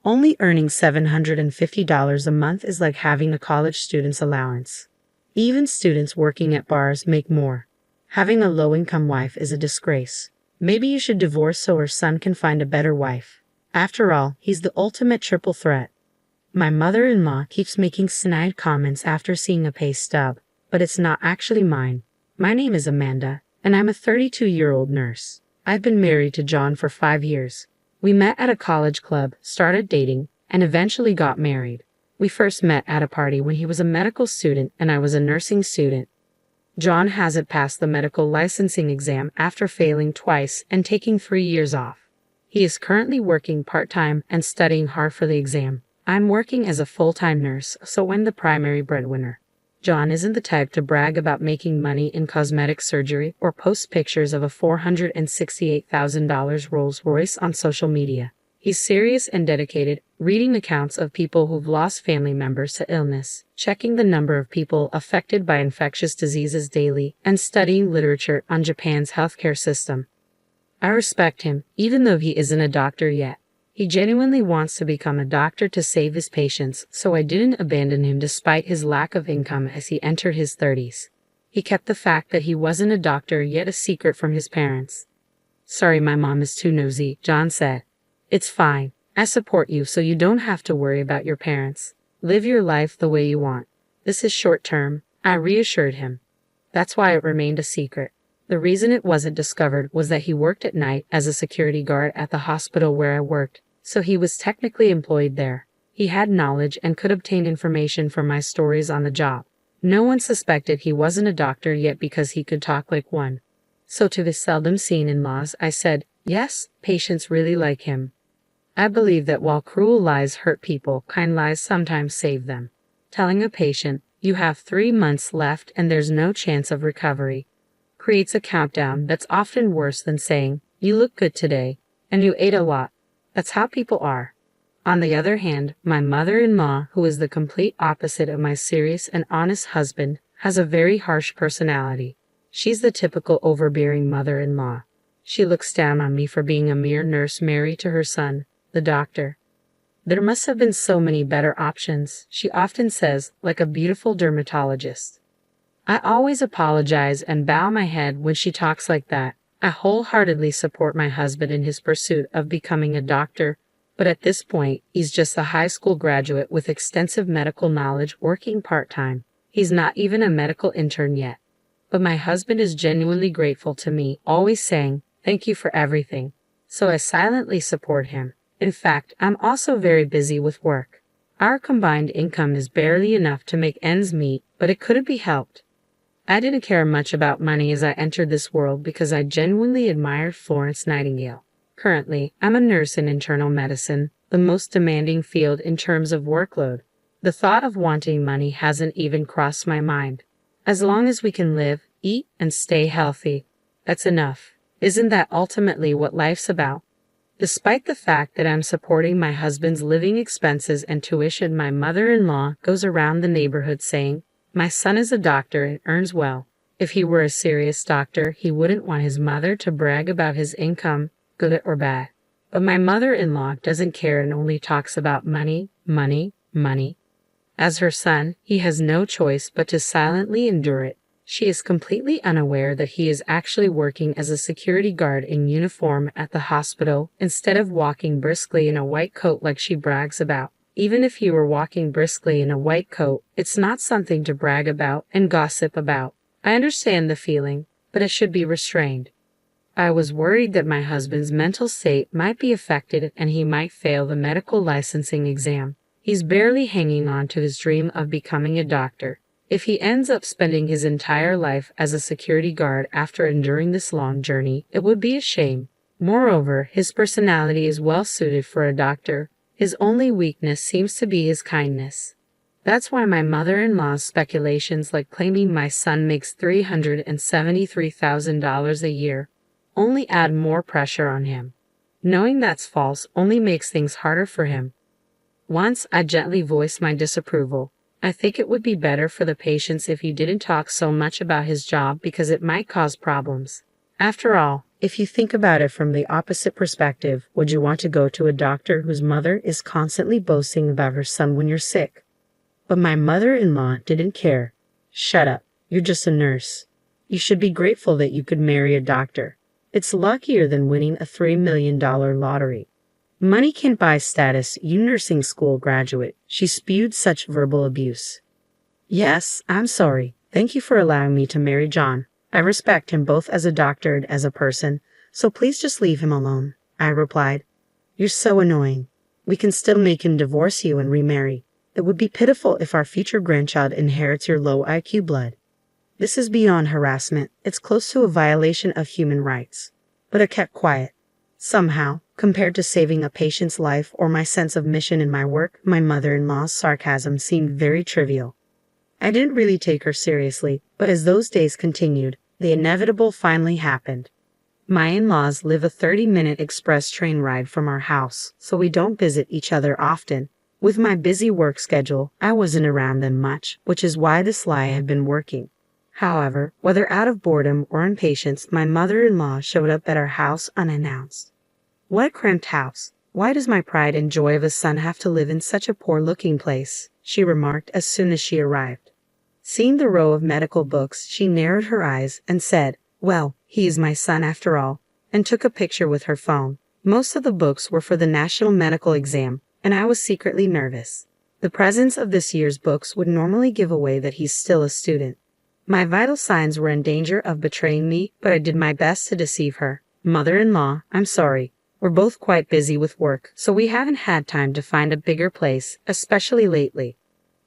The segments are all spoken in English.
Only earning $750 a month is like having a college student's allowance. Even students working at bars make more. Having a low-income wife is a disgrace. Maybe you should divorce so her son can find a better wife. After all, he's the ultimate triple threat. My mother-in-law keeps making snide comments after seeing a pay stub, but it's not actually mine. My name is Amanda, and I'm a 32-year-old nurse. I've been married to John for 5 years. We met at a college club, started dating, and eventually got married. We first met at a party when he was a medical student and I was a nursing student. John hasn't passed the medical licensing exam after failing twice and taking 3 years off. He is currently working part-time and studying hard for the exam. I'm working as a full-time nurse, so I'm the primary breadwinner. John isn't the type to brag about making money in cosmetic surgery or post pictures of a $468,000 Rolls-Royce on social media. He's serious and dedicated, reading accounts of people who've lost family members to illness, checking the number of people affected by infectious diseases daily, and studying literature on Japan's healthcare system. I respect him, even though he isn't a doctor yet. He genuinely wants to become a doctor to save his patients, so I didn't abandon him despite his lack of income as he entered his 30s. He kept the fact that he wasn't a doctor yet a secret from his parents. "Sorry, my mom is too nosy," John said. "It's fine. I support you so you don't have to worry about your parents. Live your life the way you want. This is short term," I reassured him. That's why it remained a secret. The reason it wasn't discovered was that he worked at night as a security guard at the hospital where I worked, so he was technically employed there. He had knowledge and could obtain information from my stories on the job. No one suspected he wasn't a doctor yet because he could talk like one. So to his seldom seen in-laws, I said, yes, patients really like him. I believe that while cruel lies hurt people, kind lies sometimes save them. Telling a patient, "You have 3 months left and there's no chance of recovery," creates a countdown that's often worse than saying, "You look good today, and you ate a lot." That's how people are. On the other hand, my mother-in-law, who is the complete opposite of my serious and honest husband, has a very harsh personality. She's the typical overbearing mother-in-law. She looks down on me for being a mere nurse married to her son, the doctor. "There must have been so many better options," she often says, like a beautiful dermatologist. I always apologize and bow my head when she talks like that. I wholeheartedly support my husband in his pursuit of becoming a doctor, but at this point, he's just a high school graduate with extensive medical knowledge working part-time. He's not even a medical intern yet. But my husband is genuinely grateful to me, always saying, "Thank you for everything." So I silently support him. In fact, I'm also very busy with work. Our combined income is barely enough to make ends meet, but it couldn't be helped. I didn't care much about money as I entered this world because I genuinely admired Florence Nightingale. Currently, I'm a nurse in internal medicine, the most demanding field in terms of workload. The thought of wanting money hasn't even crossed my mind. As long as we can live, eat, and stay healthy, that's enough. Isn't that ultimately what life's about? Despite the fact that I'm supporting my husband's living expenses and tuition, my mother-in-law goes around the neighborhood saying, "My son is a doctor and earns well." If he were a serious doctor, he wouldn't want his mother to brag about his income, good or bad. But my mother-in-law doesn't care and only talks about money, money, money. As her son, he has no choice but to silently endure it. She is completely unaware that he is actually working as a security guard in uniform at the hospital instead of walking briskly in a white coat like she brags about. Even if he were walking briskly in a white coat, it's not something to brag about and gossip about. I understand the feeling, but it should be restrained. I was worried that my husband's mental state might be affected and he might fail the medical licensing exam. He's barely hanging on to his dream of becoming a doctor. If he ends up spending his entire life as a security guard after enduring this long journey, it would be a shame. Moreover, his personality is well suited for a doctor. His only weakness seems to be his kindness. That's why my mother-in-law's speculations like claiming my son makes $373,000 a year only add more pressure on him. Knowing that's false only makes things harder for him. Once I gently voiced my disapproval. I think it would be better for the patients if he didn't talk so much about his job because it might cause problems. After all, if you think about it from the opposite perspective, would you want to go to a doctor whose mother is constantly boasting about her son when you're sick? But my mother-in-law didn't care. Shut up. You're just a nurse. You should be grateful that you could marry a doctor. It's luckier than winning a $3 million lottery. Money can't buy status, you nursing school graduate. She spewed such verbal abuse. Yes, I'm sorry. Thank you for allowing me to marry John. I respect him both as a doctor and as a person, so please just leave him alone, I replied. You're so annoying. We can still make him divorce you and remarry. It would be pitiful if our future grandchild inherits your low IQ blood. This is beyond harassment. It's close to a violation of human rights. But I kept quiet. Somehow, compared to saving a patient's life or my sense of mission in my work, my mother-in-law's sarcasm seemed very trivial. I didn't really take her seriously, but as those days continued, the inevitable finally happened. My in-laws live a 30-minute express train ride from our house, so we don't visit each other often. With my busy work schedule, I wasn't around them much, which is why this lie had been working. However, whether out of boredom or impatience, my mother-in-law showed up at our house unannounced. What a cramped house. Why does my pride and joy of a son have to live in such a poor-looking place? She remarked as soon as she arrived. Seeing the row of medical books, she narrowed her eyes and said, "Well, he is my son after all," and took a picture with her phone. Most of the books were for the national medical exam, and I was secretly nervous. The presence of this year's books would normally give away that he's still a student. My vital signs were in danger of betraying me, but I did my best to deceive her. Mother-in-law, I'm sorry. We're both quite busy with work, so we haven't had time to find a bigger place, especially lately.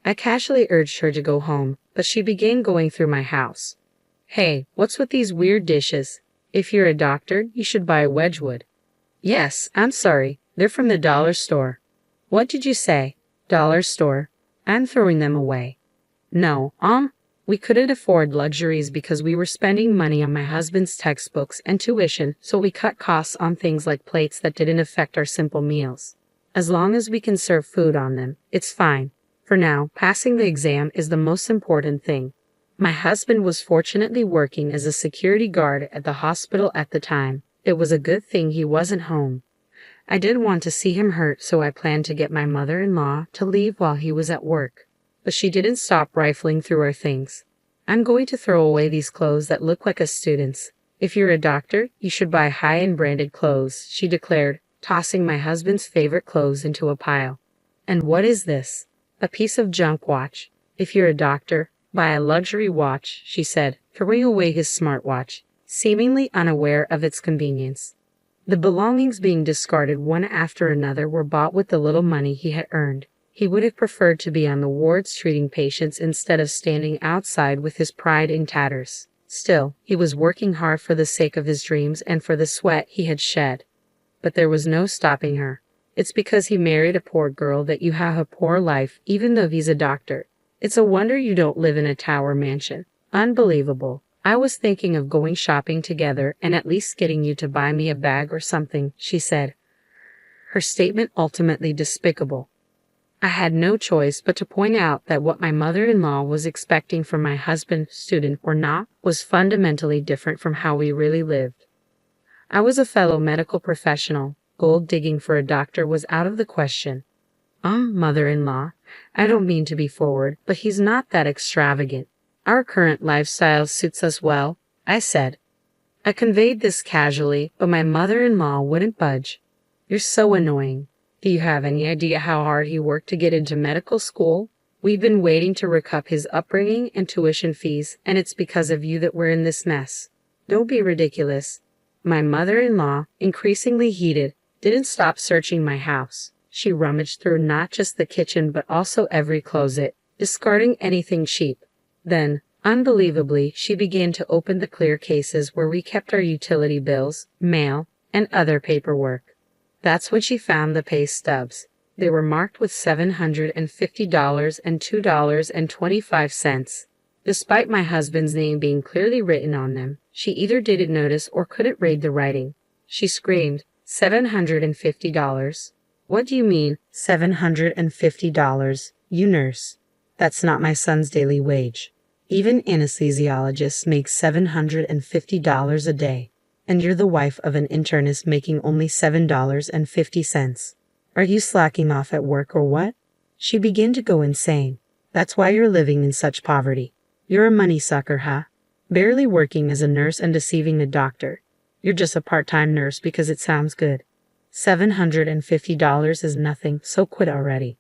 I casually urged her to go home, but she began going through my house. Hey, what's with these weird dishes? If you're a doctor, you should buy Wedgwood. Yes, I'm sorry. They're from the dollar store. What did you say? Dollar store? I'm throwing them away. No, we couldn't afford luxuries because we were spending money on my husband's textbooks and tuition, so we cut costs on things like plates that didn't affect our simple meals. As long as we can serve food on them, it's fine. For now, passing the exam is the most important thing. My husband was fortunately working as a security guard at the hospital at the time. It was a good thing he wasn't home. I didn't want to see him hurt, so I planned to get my mother-in-law to leave while he was at work. But she didn't stop rifling through our things. I'm going to throw away these clothes that look like a student's. If you're a doctor, you should buy high-end branded clothes, she declared, tossing my husband's favorite clothes into a pile. And what is this? A piece of junk watch. If you're a doctor, buy a luxury watch, she said, throwing away his smartwatch, seemingly unaware of its convenience. The belongings being discarded one after another were bought with the little money he had earned. He would have preferred to be on the wards treating patients instead of standing outside with his pride in tatters. Still, he was working hard for the sake of his dreams and for the sweat he had shed. But there was no stopping her. It's because he married a poor girl that you have a poor life, even though he's a doctor. It's a wonder you don't live in a tower mansion. Unbelievable. I was thinking of going shopping together and at least getting you to buy me a bag or something, she said. Her statement ultimately despicable. I had no choice but to point out that what my mother-in-law was expecting from my husband, student or not, was fundamentally different from how we really lived. I was a fellow medical professional. Gold digging for a doctor was out of the question. Mother-in-law, I don't mean to be forward, but he's not that extravagant. Our current lifestyle suits us well, I said. I conveyed this casually, but my mother-in-law wouldn't budge. You're so annoying. Do you have any idea how hard he worked to get into medical school? We've been waiting to recoup his upbringing and tuition fees, and it's because of you that we're in this mess. Don't be ridiculous. My mother-in-law, increasingly heated, didn't stop searching my house. She rummaged through not just the kitchen but also every closet, discarding anything cheap. Then, unbelievably, she began to open the clear cases where we kept our utility bills, mail, and other paperwork. That's when she found the pay stubs. They were marked with $750 and $2.25. Despite my husband's name being clearly written on them, she either didn't notice or couldn't read the writing. She screamed, $750? What do you mean, $750? You nurse. That's not my son's daily wage. Even anesthesiologists make $750 a day. And you're the wife of an internist making only $7.50. Are you slacking off at work or what? She began to go insane. That's why you're living in such poverty. You're a money sucker, huh? Barely working as a nurse and deceiving the doctor. You're just a part-time nurse because it sounds good. $750 is nothing, so quit already.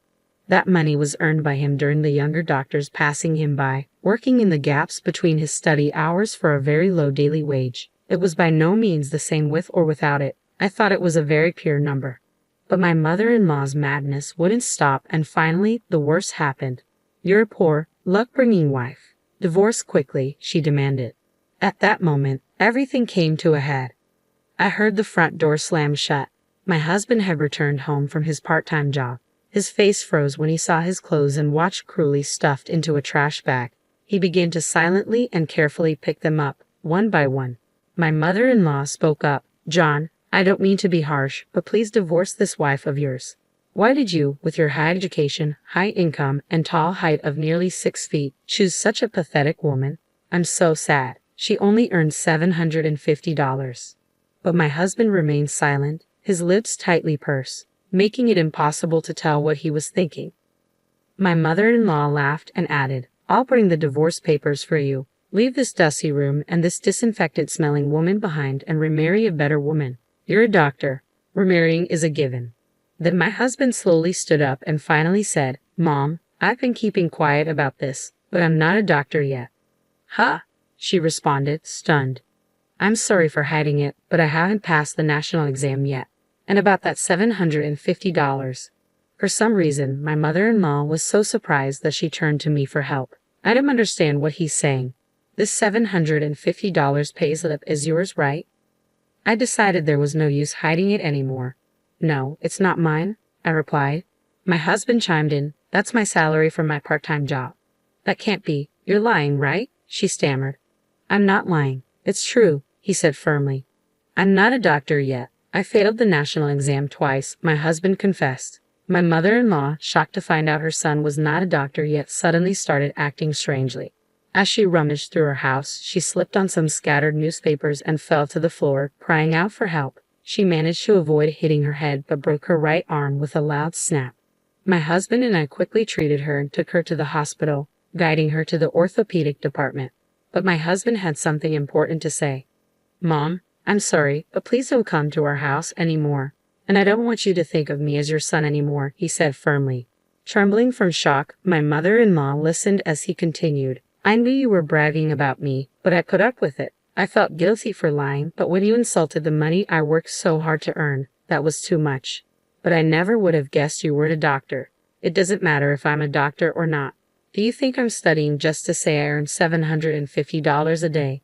That money was earned by him during the younger doctors passing him by, working in the gaps between his study hours for a very low daily wage. It was by no means the same with or without it. I thought it was a very pure number. But my mother-in-law's madness wouldn't stop, and finally, the worst happened. You're a poor, luck-bringing wife. Divorce quickly, she demanded. At that moment, everything came to a head. I heard the front door slam shut. My husband had returned home from his part-time job. His face froze when he saw his clothes and watched cruelly stuffed into a trash bag. He began to silently and carefully pick them up, one by one. My mother-in-law spoke up. John, I don't mean to be harsh, but please divorce this wife of yours. Why did you, with your high education, high income, and tall height of nearly 6 feet, choose such a pathetic woman? I'm so sad. She only earned $750. But my husband remained silent, his lips tightly pursed, making it impossible to tell what he was thinking. My mother-in-law laughed and added, I'll bring the divorce papers for you. Leave this dusty room and this disinfected-smelling woman behind and remarry a better woman. You're a doctor. Remarrying is a given. Then my husband slowly stood up and finally said, Mom, I've been keeping quiet about this, but I'm not a doctor yet. Huh? She responded, stunned. I'm sorry for hiding it, but I haven't passed the national exam yet. And about that $750. For some reason, my mother-in-law was so surprised that she turned to me for help. I don't understand what he's saying. This $750 payslip is yours, right? I decided there was no use hiding it anymore. No, it's not mine, I replied. My husband chimed in, that's my salary from my part-time job. That can't be. You're lying, right? She stammered. I'm not lying. It's true, he said firmly. I'm not a doctor yet. I failed the national exam twice, my husband confessed. My mother-in-law, shocked to find out her son was not a doctor yet, suddenly started acting strangely. As she rummaged through her house, she slipped on some scattered newspapers and fell to the floor, crying out for help. She managed to avoid hitting her head but broke her right arm with a loud snap. My husband and I quickly treated her and took her to the hospital, guiding her to the orthopedic department. But my husband had something important to say. Mom, I'm sorry, but please don't come to our house anymore. And I don't want you to think of me as your son anymore, he said firmly. Trembling from shock, my mother-in-law listened as he continued. I knew you were bragging about me, but I put up with it. I felt guilty for lying, but when you insulted the money I worked so hard to earn, that was too much. But I never would have guessed you were a doctor. It doesn't matter if I'm a doctor or not. Do you think I'm studying just to say I earn $750 a day?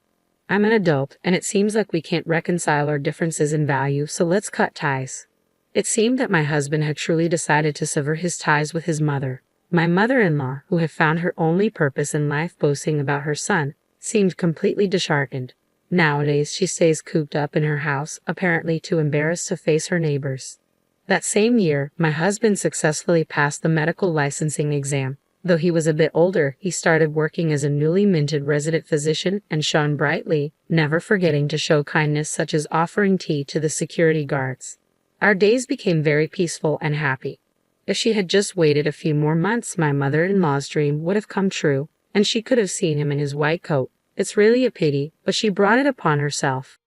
I'm an adult, and it seems like we can't reconcile our differences in value, so let's cut ties. It seemed that my husband had truly decided to sever his ties with his mother. My mother-in-law, who had found her only purpose in life boasting about her son, seemed completely disheartened. Nowadays, she stays cooped up in her house, apparently too embarrassed to face her neighbors. That same year, my husband successfully passed the medical licensing exam. Though he was a bit older, he started working as a newly minted resident physician and shone brightly, never forgetting to show kindness such as offering tea to the security guards. Our days became very peaceful and happy. If she had just waited a few more months, my mother-in-law's dream would have come true, and she could have seen him in his white coat. It's really a pity, but she brought it upon herself.